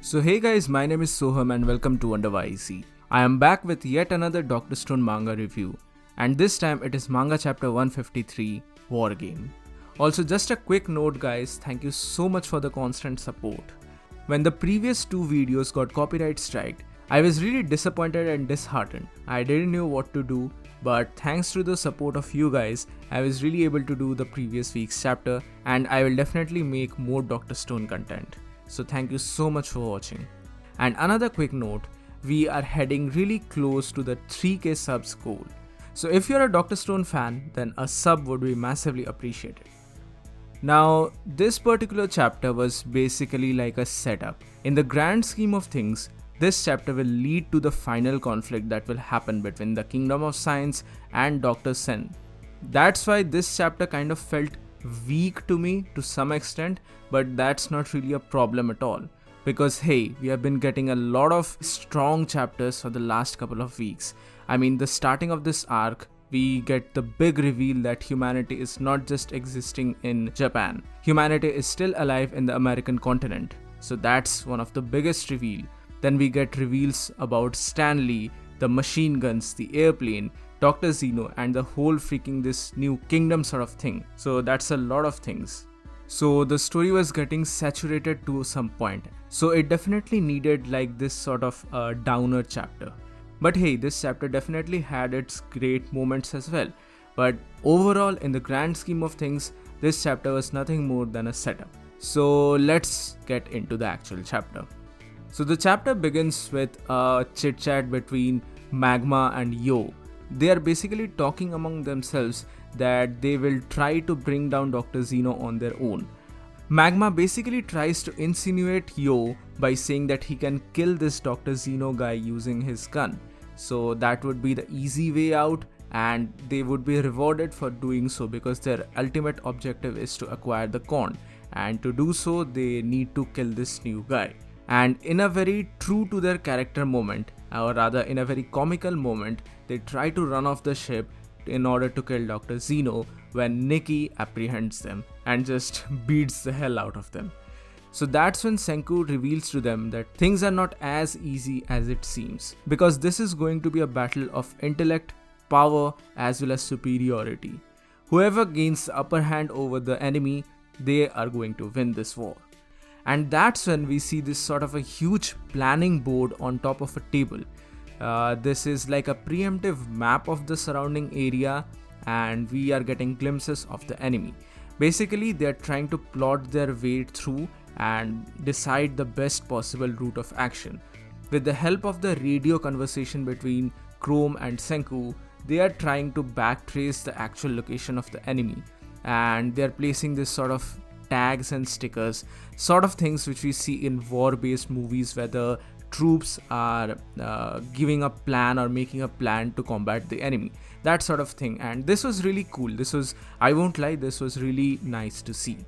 So hey guys, my name is Soham and welcome to Wonderwise. I am back with yet another Doctor Stone manga review, and this time it is manga chapter 153, War Game. Also, just a quick note guys, thank you so much for the constant support. When the previous two videos got copyright striked, I was really disappointed and disheartened. I didn't know what to do, but thanks to the support of you guys, I was really able to do the previous week's chapter, and I will definitely make more Doctor Stone content. So thank you so much for watching. And another quick note, we are heading really close to the 3k subs goal. So if you're a Doctor Stone fan, then a sub would be massively appreciated. Now, this particular chapter was basically like a setup. In the grand scheme of things, this chapter will lead to the final conflict that will happen between the Kingdom of Science and Dr. Sen. That's why this chapter kind of felt weak to me to some extent, but that's not really a problem at all. Because hey, we have been getting a lot of strong chapters for the last couple of weeks. I mean, the starting of this arc, we get the big reveal that humanity is not just existing in Japan. Humanity is still alive in the American continent. So that's one of the biggest reveal. Then we get reveals about Stan Lee, the machine guns, the airplane, Dr. Zeno, and the whole freaking this new kingdom sort of thing. So that's a lot of things. So the story was getting saturated to some point. So it definitely needed like this sort of a downer chapter. But hey, this chapter definitely had its great moments as well. But overall, in the grand scheme of things, this chapter was nothing more than a setup. So let's get into the actual chapter. So the chapter begins with a chit chat between Magma and Yo. They are basically talking among themselves that they will try to bring down Dr. Zeno on their own. Magma basically tries to insinuate Yo by saying that he can kill this Dr. Zeno guy using his gun. So that would be the easy way out, and they would be rewarded for doing so because their ultimate objective is to acquire the Khond, and to do so they need to kill this new guy. And in a very true to their character moment, or rather in a very comical moment, they try to run off the ship in order to kill Dr. Zeno when Nikki apprehends them and just beats the hell out of them. So that's when Senku reveals to them that things are not as easy as it seems, because this is going to be a battle of intellect, power, as well as superiority. Whoever gains the upper hand over the enemy, they are going to win this war. And that's when we see this sort of a huge planning board on top of a table. This is like a preemptive map of the surrounding area, and we are getting glimpses of the enemy. Basically, they are trying to plot their way through and decide the best possible route of action. With the help of the radio conversation between Chrome and Senku, they are trying to backtrace the actual location of the enemy, and they are placing this sort of tags and stickers, sort of things which we see in war-based movies where the troops are giving a plan or making a plan to combat the enemy, that sort of thing. And this was really cool. This was, I won't lie, this was really nice to see.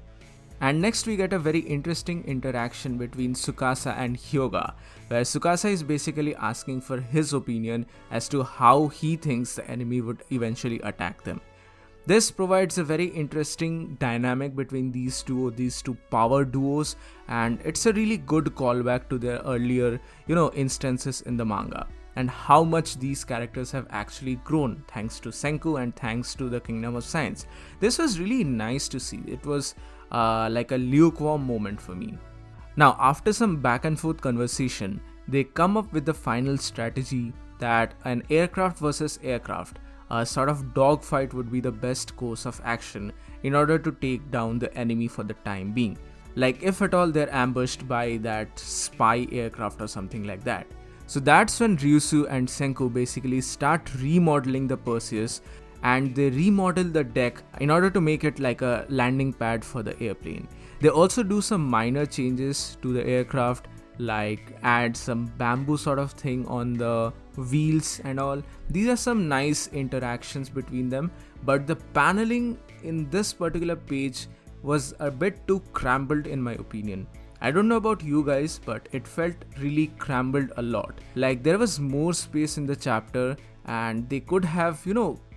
And next we get a very interesting interaction between Tsukasa and Hyoga, where Tsukasa is basically asking for his opinion as to how he thinks the enemy would eventually attack them. This provides a very interesting dynamic between these two power duos, and it's a really good callback to their earlier, instances in the manga, and how much these characters have actually grown thanks to Senku and thanks to the Kingdom of Science. This was really nice to see. It was like a lukewarm moment for me. Now, after some back and forth conversation, they come up with the final strategy that an aircraft versus aircraft, a sort of dogfight, would be the best course of action in order to take down the enemy for the time being. Like if at all they're ambushed by that spy aircraft or something like that. So that's when Ryusu and Senku basically start remodeling the Perseus, and they remodel the deck in order to make it like a landing pad for the airplane. They also do some minor changes to the aircraft, like add some bamboo sort of thing on the wheels and all. These are some nice interactions between them, but the paneling in this particular page was a bit too crambled in my opinion. I don't know about you guys, but it felt really crambled a lot. Like there was more space in the chapter and they could have,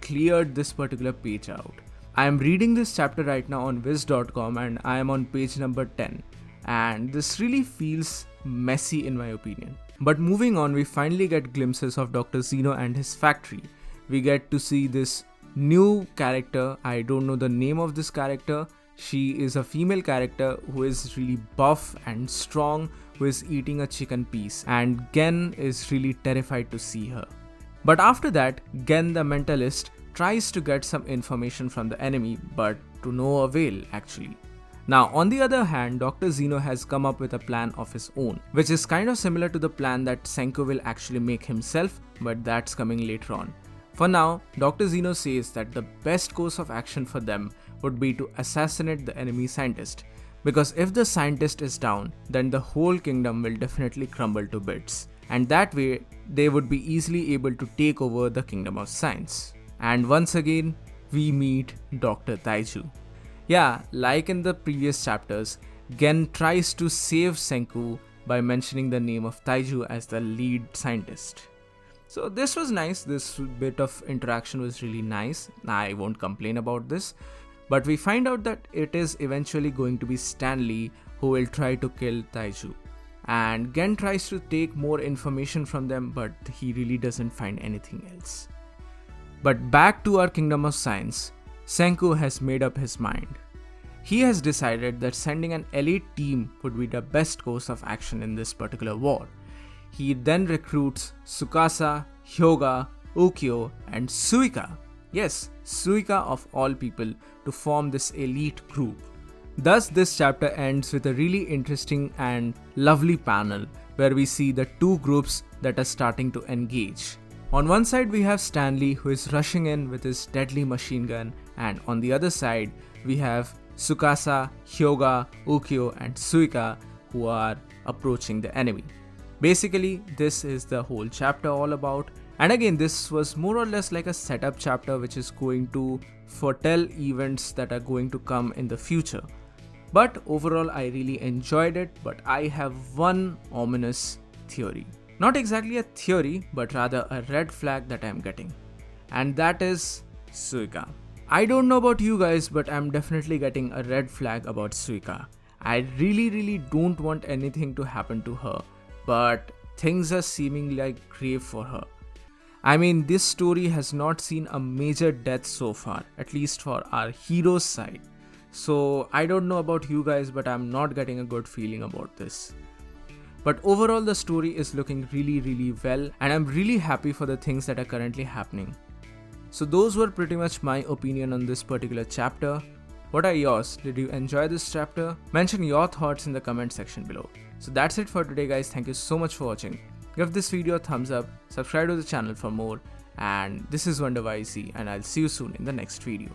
cleared this particular page out. I am reading this chapter right now on Viz.com and I am on page number 10. and this really feels messy in my opinion. But moving on, we finally get glimpses of Dr. Zeno and his factory. We get to see this new character. I don't know the name of this character. She is a female character who is really buff and strong, who is eating a chicken piece, and Gen is really terrified to see her. But after that, Gen the mentalist tries to get some information from the enemy, but to no avail actually. Now on the other hand, Dr. Zeno has come up with a plan of his own, which is kind of similar to the plan that Senku will actually make himself, but that's coming later on. For now, Dr. Zeno says that the best course of action for them would be to assassinate the enemy scientist, because if the scientist is down, then the whole kingdom will definitely crumble to bits, and that way they would be easily able to take over the kingdom of science. And once again, we meet Dr. Taiju. Yeah, like in the previous chapters, Gen tries to save Senku by mentioning the name of Taiju as the lead scientist. So this was nice, this bit of interaction was really nice, I won't complain about this. But we find out that it is eventually going to be Stanley who will try to kill Taiju. And Gen tries to take more information from them, but he really doesn't find anything else. But back to our Kingdom of Science, Senku has made up his mind. He has decided that sending an elite team would be the best course of action in this particular war. He then recruits Tsukasa, Hyoga, Ukyo and Suika. Yes, Suika of all people, to form this elite group. Thus this chapter ends with a really interesting and lovely panel where we see the two groups that are starting to engage. On one side we have Stanley, who is rushing in with his deadly machine gun, and on the other side we have Tsukasa, Hyoga, Ukyo and Suika, who are approaching the enemy. Basically, this is the whole chapter all about. And again, this was more or less like a setup chapter which is going to foretell events that are going to come in the future. But overall, I really enjoyed it, but I have one ominous theory. Not exactly a theory, but rather a red flag that I am getting. And that is Suika. I don't know about you guys, but I'm definitely getting a red flag about Suika. I really don't want anything to happen to her, but things are seeming like grave for her. I mean, this story has not seen a major death so far, at least for our hero's side. So I don't know about you guys, but I'm not getting a good feeling about this. But overall, the story is looking really well, and I'm really happy for the things that are currently happening. So those were pretty much my opinion on this particular chapter. What are yours? Did you enjoy this chapter? Mention your thoughts in the comment section below. So that's it for today guys, thank you so much for watching. Give this video a thumbs up, subscribe to the channel for more, and this is WonderYC, and I'll see you soon in the next video.